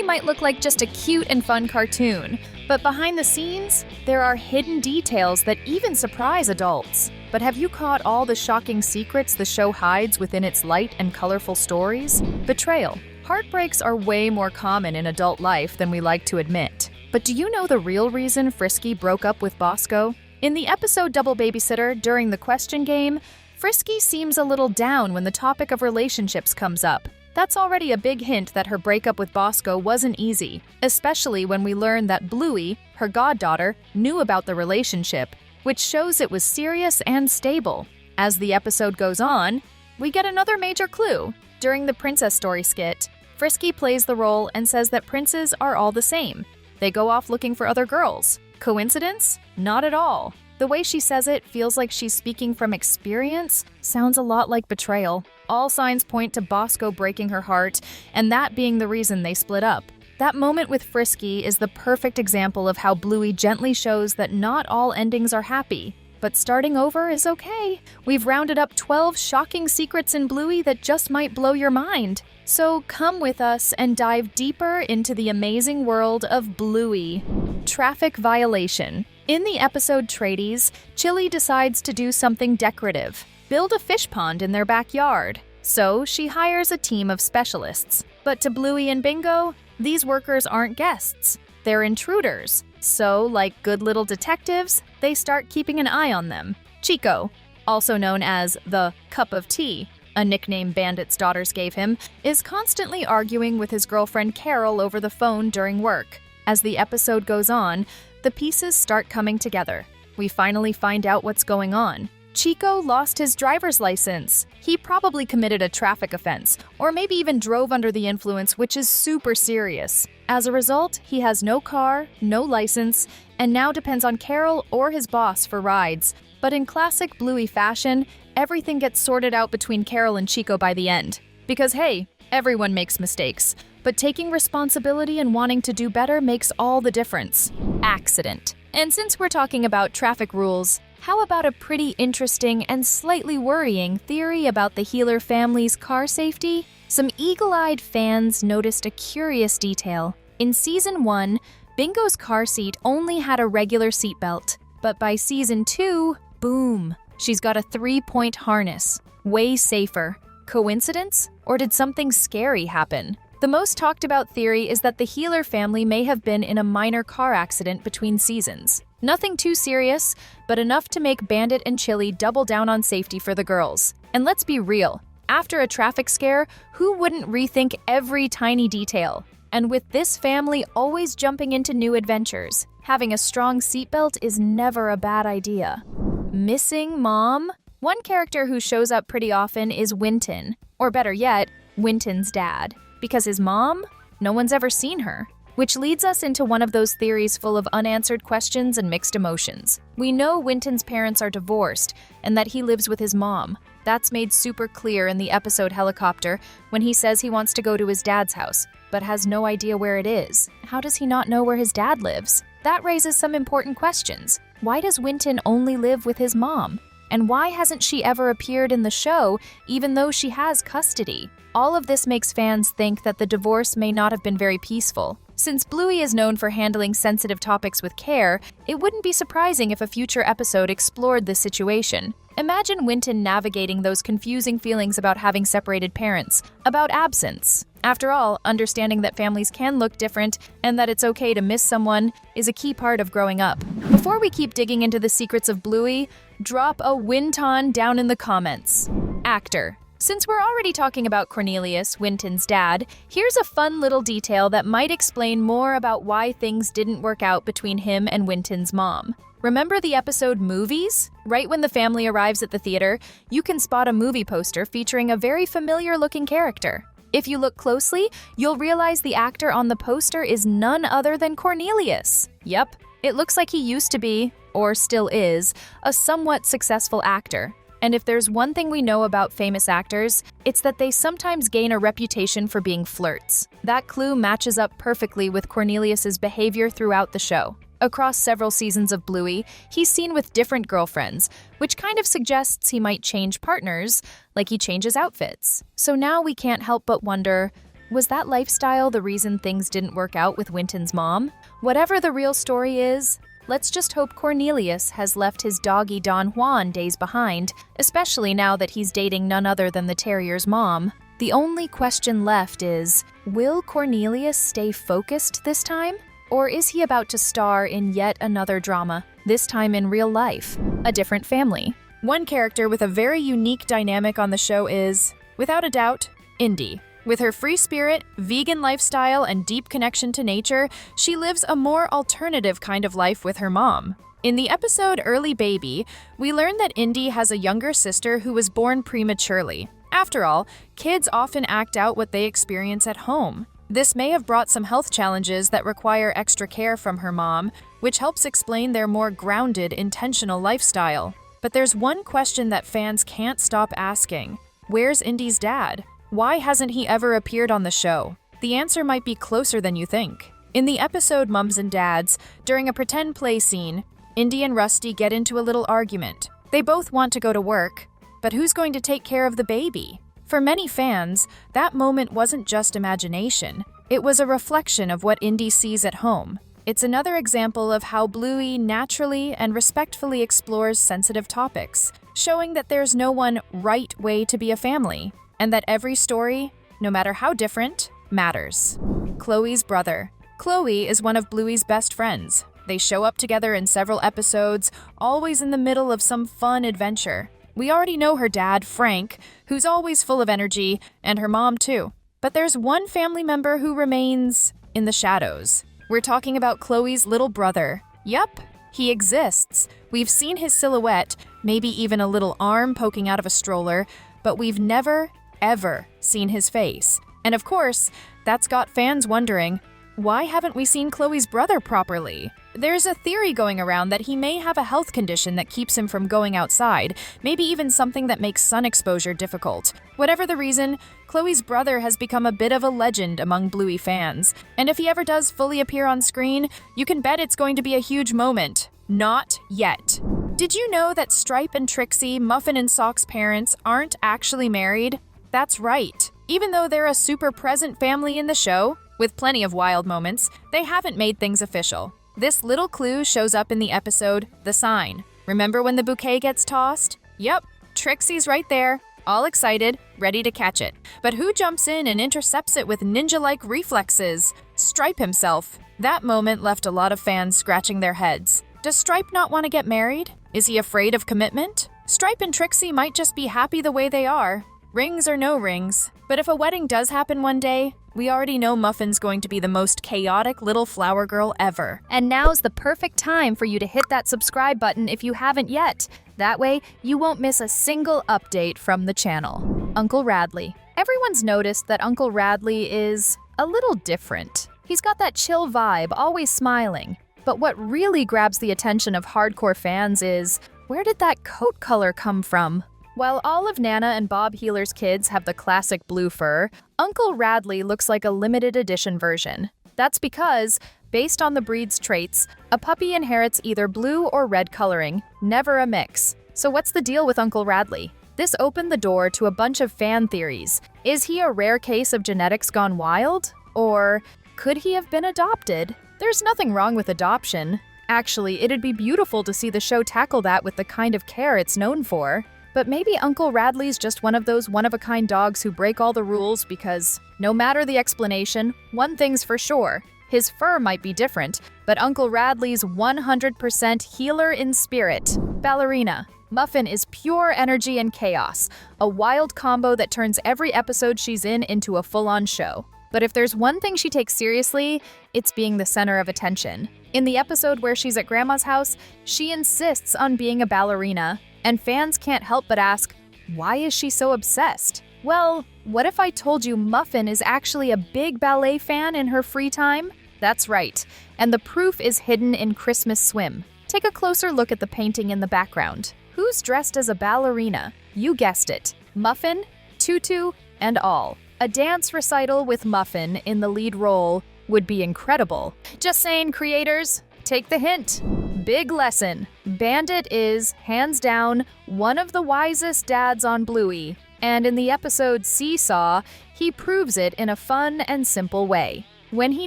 Bluey might look like just a cute and fun cartoon, but behind the scenes, there are hidden details that even surprise adults. But have you caught all the shocking secrets the show hides within its light and colorful stories? Betrayal. Heartbreaks are way more common in adult life than we like to admit. But do you know the real reason Frisky broke up with Bosco? In the episode Double Babysitter, during the question game, Frisky seems a little down when the topic of relationships comes up. That's already a big hint that her breakup with Bosco wasn't easy, especially when we learn that Bluey, her goddaughter, knew about the relationship, which shows it was serious and stable. As the episode goes on, we get another major clue. During the Princess Story skit, Frisky plays the role and says that princes are all the same. They go off looking for other girls. Coincidence? Not at all. The way she says it feels like she's speaking from experience, sounds a lot like betrayal. All signs point to Bosco breaking her heart, and that being the reason they split up. That moment with Frisky is the perfect example of how Bluey gently shows that not all endings are happy, but starting over is okay. We've rounded up 12 shocking secrets in Bluey that just might blow your mind. So come with us and dive deeper into the amazing world of Bluey. Traffic violation. In the episode Tradies, Chili decides to do something decorative, build a fish pond in their backyard. So she hires a team of specialists. But to Bluey and Bingo, these workers aren't guests. They're intruders. So, like good little detectives, they start keeping an eye on them. Chico, also known as the Cup of Tea, a nickname Bandit's daughters gave him, is constantly arguing with his girlfriend Carol over the phone during work. As the episode goes on, the pieces start coming together. We finally find out what's going on. Chico lost his driver's license. He probably committed a traffic offense, or maybe even drove under the influence, which is super serious. As a result, he has no car, no license, and now depends on Carol or his boss for rides. But in classic Bluey fashion, everything gets sorted out between Carol and Chico by the end. Because hey, everyone makes mistakes. But taking responsibility and wanting to do better makes all the difference. Accident. And since we're talking about traffic rules, how about a pretty interesting and slightly worrying theory about the Healer family's car safety? Some eagle-eyed fans noticed a curious detail. In Season 1, Bingo's car seat only had a regular seatbelt. But by Season 2, boom, she's got a 3-point harness. Way safer. Coincidence? Or did something scary happen? The most talked about theory is that the Healer family may have been in a minor car accident between seasons. Nothing too serious, but enough to make Bandit and Chili double down on safety for the girls. And let's be real, after a traffic scare, who wouldn't rethink every tiny detail? And with this family always jumping into new adventures, having a strong seatbelt is never a bad idea. Missing mom? One character who shows up pretty often is Winton, or better yet, Winton's dad. Because his mom? No one's ever seen her. Which leads us into one of those theories full of unanswered questions and mixed emotions. We know Winton's parents are divorced and that he lives with his mom. That's made super clear in the episode Helicopter when he says he wants to go to his dad's house, but has no idea where it is. How does he not know where his dad lives? That raises some important questions. Why does Winton only live with his mom? And why hasn't she ever appeared in the show, even though she has custody? All of this makes fans think that the divorce may not have been very peaceful. Since Bluey is known for handling sensitive topics with care, it wouldn't be surprising if a future episode explored this situation. Imagine Winton navigating those confusing feelings about having separated parents, about absence. After all, understanding that families can look different and that it's okay to miss someone is a key part of growing up. Before we keep digging into the secrets of Bluey, drop a Winton down in the comments. Actor. Since we're already talking about Cornelius, Winton's dad, here's a fun little detail that might explain more about why things didn't work out between him and Winton's mom. Remember the episode Movies? Right when the family arrives at the theater, you can spot a movie poster featuring a very familiar-looking character. If you look closely, you'll realize the actor on the poster is none other than Cornelius. Yep, it looks like he used to be, or still is, a somewhat successful actor. And if there's one thing we know about famous actors, it's that they sometimes gain a reputation for being flirts. That clue matches up perfectly with Cornelius's behavior throughout the show. Across several seasons of Bluey, he's seen with different girlfriends, which kind of suggests he might change partners, like he changes outfits. So now we can't help but wonder, Was that lifestyle the reason things didn't work out with Winton's mom? Whatever the real story is, let's just hope Cornelius has left his doggy Don Juan days behind, especially now that he's dating none other than the terrier's mom. The only question left is, will Cornelius stay focused this time? Or is he about to star in yet another drama, this time in real life? A different family. One character with a very unique dynamic on the show is, without a doubt, Indy. With her free spirit, vegan lifestyle, and deep connection to nature, she lives a more alternative kind of life with her mom. In the episode Early Baby, we learn that Indy has a younger sister who was born prematurely. After all, kids often act out what they experience at home. This may have brought some health challenges that require extra care from her mom, which helps explain their more grounded, intentional lifestyle. But there's one question that fans can't stop asking. Where's Indy's dad? Why hasn't he ever appeared on the show? The answer might be closer than you think. In the episode Mums and Dads, during a pretend play scene, Indy and Rusty get into a little argument. They both want to go to work, but who's going to take care of the baby? For many fans, that moment wasn't just imagination. It was a reflection of what Indy sees at home. It's another example of how Bluey naturally and respectfully explores sensitive topics, showing that there's no one right way to be a family, and that every story, no matter how different, matters. Khloe's brother. Khloe is one of Bluey's best friends. They show up together in several episodes, always in the middle of some fun adventure. We already know her dad, Frank, who's always full of energy, and her mom too. But there's one family member who remains in the shadows. We're talking about Khloe's little brother. Yup, he exists. We've seen his silhouette, maybe even a little arm poking out of a stroller, but we've never, ever seen his face. And of course, that's got fans wondering, why haven't we seen Khloe's brother properly? There's a theory going around that he may have a health condition that keeps him from going outside, maybe even something that makes sun exposure difficult. Whatever the reason, Khloe's brother has become a bit of a legend among Bluey fans. And if he ever does fully appear on screen, you can bet it's going to be a huge moment. Not yet. Did you know that Stripe and Trixie, Muffin and Sock's parents, aren't actually married? That's right. Even though they're a super present family in the show, with plenty of wild moments, they haven't made things official. This little clue shows up in the episode The Sign. Remember when the bouquet gets tossed? Yep, Trixie's right there, all excited, ready to catch it. But who jumps in and intercepts it with ninja-like reflexes? Stripe himself. That moment left a lot of fans scratching their heads. Does Stripe not want to get married? Is he afraid of commitment? Stripe and Trixie might just be happy the way they are. Rings or no rings. But if a wedding does happen one day, we already know Muffin's going to be the most chaotic little flower girl ever. And now's the perfect time for you to hit that subscribe button if you haven't yet. That way, you won't miss a single update from the channel. Uncle Radley. Everyone's noticed that Uncle Radley is a little different. He's got that chill vibe, always smiling. But what really grabs the attention of hardcore fans is, where did that coat color come from? While all of Nana and Bob Healer's kids have the classic blue fur, Uncle Radley looks like a limited edition version. That's because, based on the breed's traits, a puppy inherits either blue or red coloring, never a mix. So what's the deal with Uncle Radley? This opened the door to a bunch of fan theories. Is he a rare case of genetics gone wild? Or could he have been adopted? There's nothing wrong with adoption. Actually, it'd be beautiful to see the show tackle that with the kind of care it's known for. But maybe Uncle Radley's just one of those one-of-a-kind dogs who break all the rules because, no matter the explanation, one thing's for sure. His fur might be different, but Uncle Radley's 100% healer in spirit. Ballerina. Muffin is pure energy and chaos, a wild combo that turns every episode she's in into a full-on show. But if there's one thing she takes seriously, it's being the center of attention. In the episode where she's at Grandma's house, she insists on being a ballerina. And fans can't help but ask, why is she so obsessed? Well, what if I told you Muffin is actually a big ballet fan in her free time? That's right, and the proof is hidden in Christmas Swim. Take a closer look at the painting in the background. Who's dressed as a ballerina? You guessed it, Muffin, tutu, and all. A dance recital with Muffin in the lead role would be incredible. Just saying, creators, take the hint. Big lesson. Bandit is, hands down, one of the wisest dads on Bluey. And in the episode Seesaw, he proves it in a fun and simple way. When he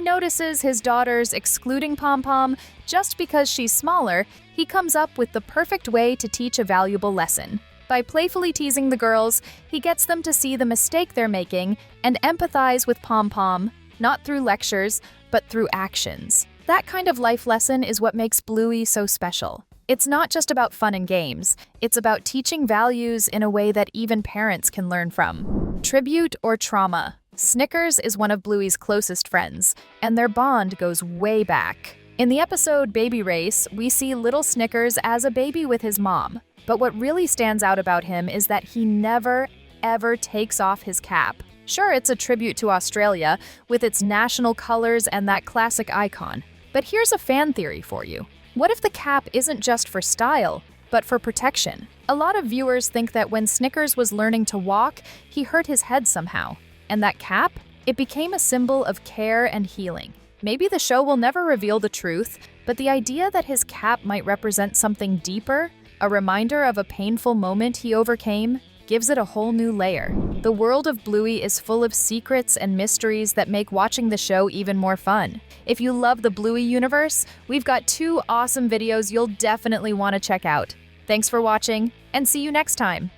notices his daughter's excluding Pom-Pom just because she's smaller, he comes up with the perfect way to teach a valuable lesson. By playfully teasing the girls, he gets them to see the mistake they're making and empathize with Pom-Pom, not through lectures, but through actions. That kind of life lesson is what makes Bluey so special. It's not just about fun and games, it's about teaching values in a way that even parents can learn from. Tribute or trauma. Snickers is one of Bluey's closest friends, and their bond goes way back. In the episode Baby Race, we see little Snickers as a baby with his mom. But what really stands out about him is that he never, ever takes off his cap. Sure, it's a tribute to Australia, with its national colors and that classic icon. But here's a fan theory for you. What if the cap isn't just for style, but for protection? A lot of viewers think that when Snickers was learning to walk, he hurt his head somehow. And that cap? It became a symbol of care and healing. Maybe the show will never reveal the truth, but the idea that his cap might represent something deeper, a reminder of a painful moment he overcame, gives it a whole new layer. The world of Bluey is full of secrets and mysteries that make watching the show even more fun. If you love the Bluey universe, we've got 2 awesome videos you'll definitely want to check out. Thanks for watching, and see you next time!